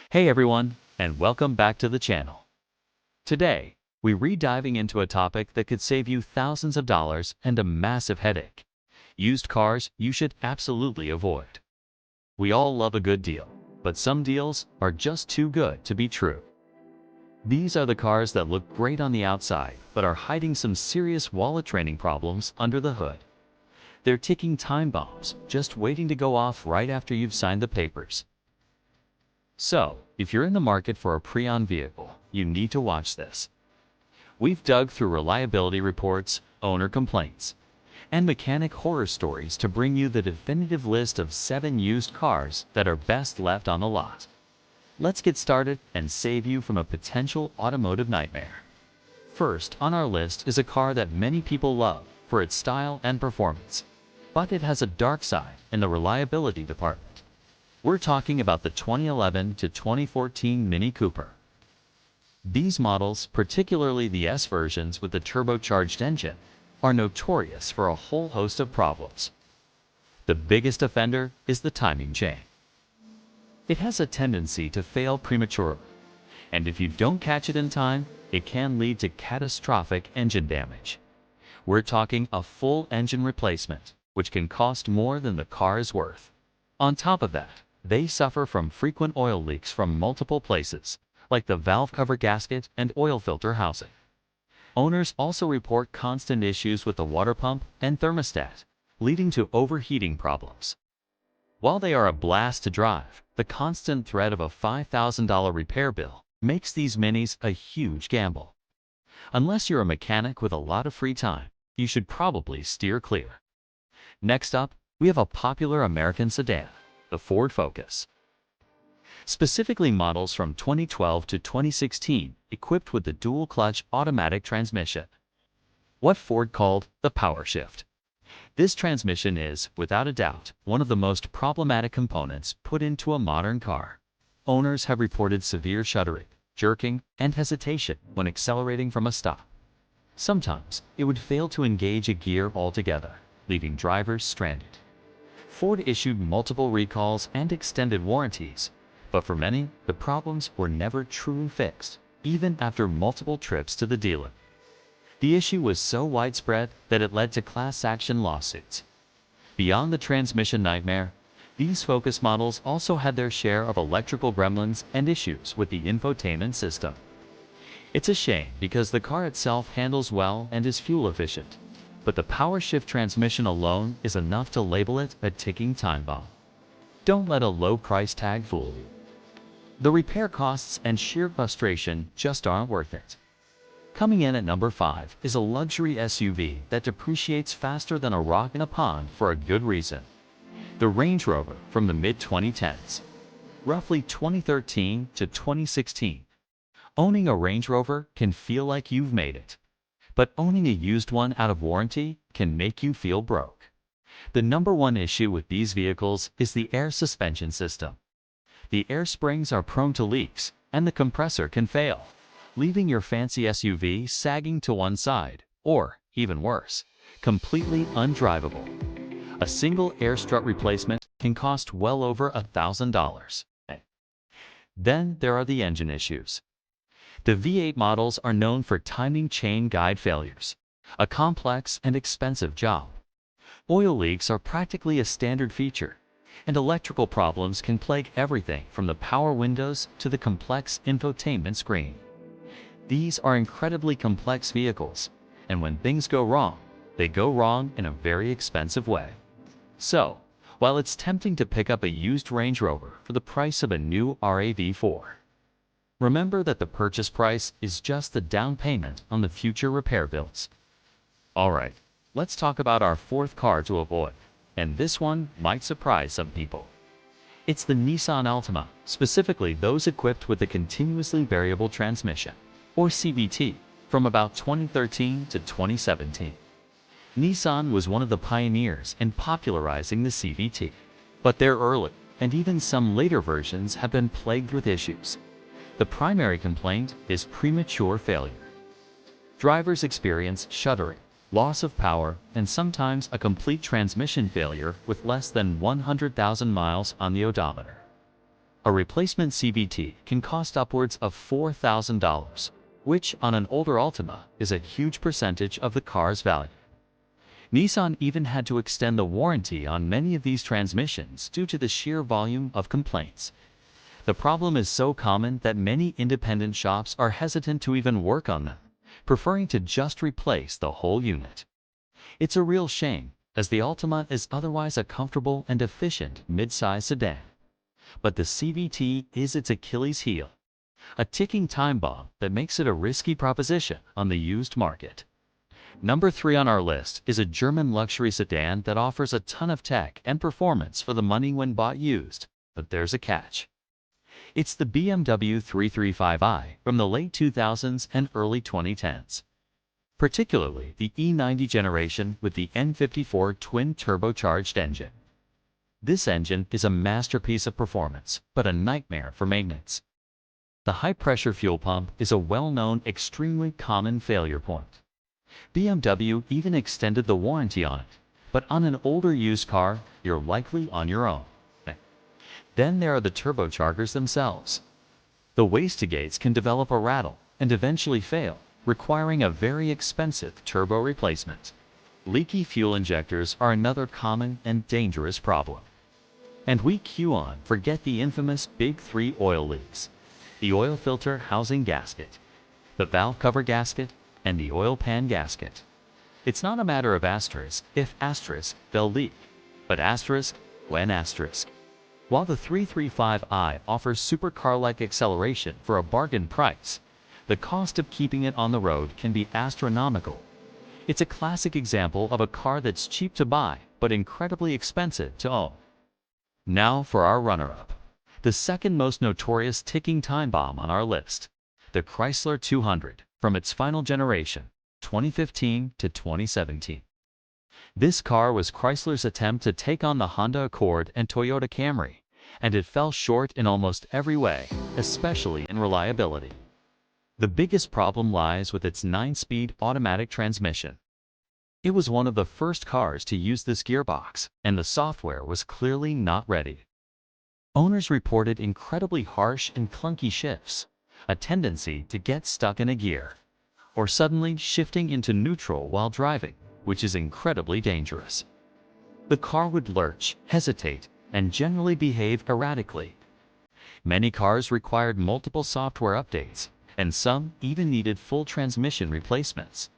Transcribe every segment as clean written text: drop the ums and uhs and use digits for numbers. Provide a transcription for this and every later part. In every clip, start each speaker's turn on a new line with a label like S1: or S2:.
S1: Hey everyone, and welcome back to the channel. Today, we're diving into a topic that could save you thousands of dollars and a massive headache. Used cars you should absolutely avoid. We all love a good deal, but some deals are just too good to be true. These are the cars that look great on the outside, but are hiding some serious wallet draining problems under the hood. They're ticking time bombs, just waiting to go off right after you've signed the papers. So, if you're in the market for a pre-owned vehicle, you need to watch this. We've dug through reliability reports, owner complaints, and mechanic horror stories to bring you the definitive list of 7 used cars that are best left on the lot. Let's get started and save you from a potential automotive nightmare. First on our list is a car that many people love for its style and performance, but it has a dark side in the reliability department. We're talking about the 2011 to 2014 Mini Cooper. These models, particularly the S versions with the turbocharged engine, are notorious for a whole host of problems. The biggest offender is the timing chain. It has a tendency to fail prematurely, and if you don't catch it in time, it can lead to catastrophic engine damage. We're talking a full engine replacement, which can cost more than the car is worth. On top of that, they suffer from frequent oil leaks from multiple places, like the valve cover gasket and oil filter housing. Owners also report constant issues with the water pump and thermostat, leading to overheating problems. While they are a blast to drive, the constant threat of a $5,000 repair bill makes these minis a huge gamble. Unless you're a mechanic with a lot of free time, you should probably steer clear. Next up, we have a popular American sedan, the Ford Focus. Specifically models from 2012 to 2016 equipped with the dual-clutch automatic transmission. What Ford called the Power Shift. This transmission is, without a doubt, one of the most problematic components put into a modern car. Owners have reported severe shuddering, jerking, and hesitation when accelerating from a stop. Sometimes, it would fail to engage a gear altogether, leaving drivers stranded. Ford issued multiple recalls and extended warranties, but for many, the problems were never truly fixed, even after multiple trips to the dealer. The issue was so widespread that it led to class action lawsuits. Beyond the transmission nightmare, these Focus models also had their share of electrical gremlins and issues with the infotainment system. It's a shame because the car itself handles well and is fuel efficient, but the power shift transmission alone is enough to label it a ticking time bomb. Don't let a low price tag fool you. The repair costs and sheer frustration just aren't worth it. Coming in at number 5 is a luxury SUV that depreciates faster than a rock in a pond for a good reason. The Range Rover from the mid-2010s. Roughly 2013 to 2016. Owning a Range Rover can feel like you've made it. But owning a used one out of warranty can make you feel broke. The number one issue with these vehicles is the air suspension system. The air springs are prone to leaks, and the compressor can fail, leaving your fancy SUV sagging to one side, or, even worse, completely undrivable. A single air strut replacement can cost well over $1,000. Then there are the engine issues. The V8 models are known for timing chain guide failures, a complex and expensive job. Oil leaks are practically a standard feature, and electrical problems can plague everything from the power windows to the complex infotainment screen. These are incredibly complex vehicles, and when things go wrong, they go wrong in a very expensive way. So, while it's tempting to pick up a used Range Rover for the price of a new RAV4, remember that the purchase price is just the down payment on the future repair bills. Alright, let's talk about our 4th car to avoid, and this one might surprise some people. It's the Nissan Altima, specifically those equipped with the continuously variable transmission, or CVT, from about 2013 to 2017. Nissan was one of the pioneers in popularizing the CVT, but their early, and even some later versions have been plagued with issues. The primary complaint is premature failure. Drivers experience shuddering, loss of power, and sometimes a complete transmission failure with less than 100,000 miles on the odometer. A replacement CVT can cost upwards of $4,000, which on an older Altima is a huge percentage of the car's value. Nissan even had to extend the warranty on many of these transmissions due to the sheer volume of complaints. The problem is so common that many independent shops are hesitant to even work on them, preferring to just replace the whole unit. It's a real shame, as the Altima is otherwise a comfortable and efficient mid-size sedan. But the CVT is its Achilles heel, a ticking time bomb that makes it a risky proposition on the used market. Number 3 on our list is a German luxury sedan that offers a ton of tech and performance for the money when bought used, but there's a catch. It's the BMW 335i from the late 2000s and early 2010s. Particularly the E90 generation with the N54 twin-turbocharged engine. This engine is a masterpiece of performance, but a nightmare for maintenance. The high-pressure fuel pump is a well-known, extremely common failure point. BMW even extended the warranty on it, but on an older used car, you're likely on your own. Then there are the turbochargers themselves. The wastegates can develop a rattle and eventually fail, requiring a very expensive turbo replacement. Leaky fuel injectors are another common and dangerous problem. And we forget the infamous Big 3 oil leaks: the oil filter housing gasket, the valve cover gasket, and the oil pan gasket. It's not a matter of if they'll leak, but when . While the 335i offers supercar-like acceleration for a bargain price, the cost of keeping it on the road can be astronomical. It's a classic example of a car that's cheap to buy, but incredibly expensive to own. Now for our runner-up, the second most notorious ticking time bomb on our list, the Chrysler 200 from its final generation, 2015 to 2017. This car was Chrysler's attempt to take on the Honda Accord and Toyota Camry, and it fell short in almost every way, especially in reliability. The biggest problem lies with its 9-speed automatic transmission. It was one of the first cars to use this gearbox, and the software was clearly not ready. Owners reported incredibly harsh and clunky shifts, a tendency to get stuck in a gear, or suddenly shifting into neutral while driving, which is incredibly dangerous. The car would lurch, hesitate, and generally behave erratically. Many cars required multiple software updates, and some even needed full transmission replacements.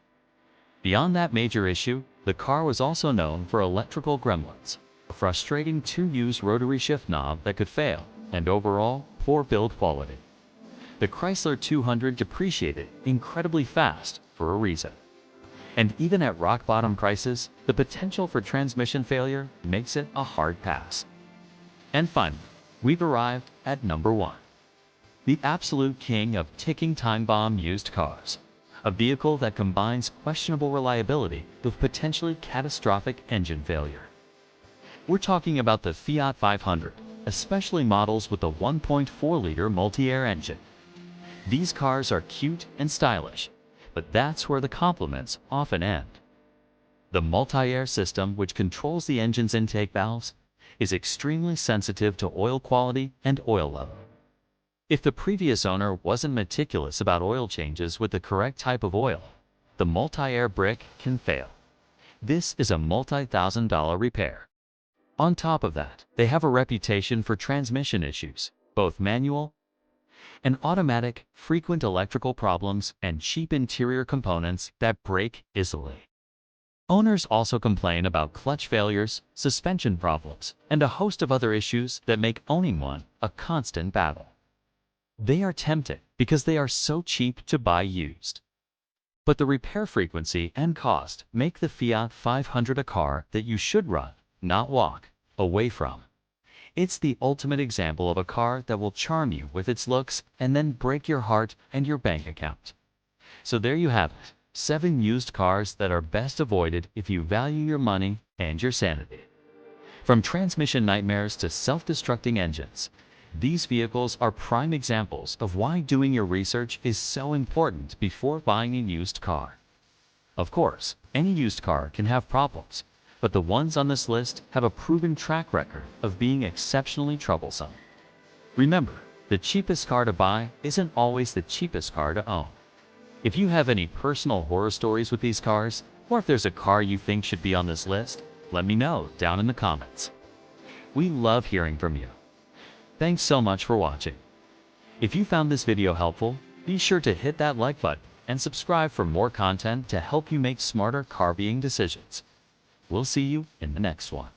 S1: Beyond that major issue, the car was also known for electrical gremlins, a frustrating 2-use rotary shift knob that could fail, and overall, poor build quality. The Chrysler 200 depreciated incredibly fast for a reason. And even at rock-bottom prices, the potential for transmission failure makes it a hard pass. And finally, we've arrived at number 1. The absolute king of ticking time bomb used cars. A vehicle that combines questionable reliability with potentially catastrophic engine failure. We're talking about the Fiat 500, especially models with the 1.4-liter multi-air engine. These cars are cute and stylish, but that's where the compliments often end. The multi-air system, which controls the engine's intake valves, is extremely sensitive to oil quality and oil level. If the previous owner wasn't meticulous about oil changes with the correct type of oil, the multi-air brick can fail. This is a multi-thousand-dollar repair. On top of that, they have a reputation for transmission issues, both manual and automatic, frequent electrical problems, and cheap interior components that break easily. Owners also complain about clutch failures, suspension problems, and a host of other issues that make owning one a constant battle. They are tempted because they are so cheap to buy used. But the repair frequency and cost make the Fiat 500 a car that you should run, not walk, away from. It's the ultimate example of a car that will charm you with its looks and then break your heart and your bank account. So there you have it, 7 used cars that are best avoided if you value your money and your sanity. From transmission nightmares to self-destructing engines, these vehicles are prime examples of why doing your research is so important before buying a used car. Of course, any used car can have problems, but the ones on this list have a proven track record of being exceptionally troublesome. Remember, the cheapest car to buy isn't always the cheapest car to own. If you have any personal horror stories with these cars, or if there's a car you think should be on this list, let me know down in the comments. We love hearing from you. Thanks so much for watching. If you found this video helpful, be sure to hit that like button and subscribe for more content to help you make smarter car buying decisions. We'll see you in the next one.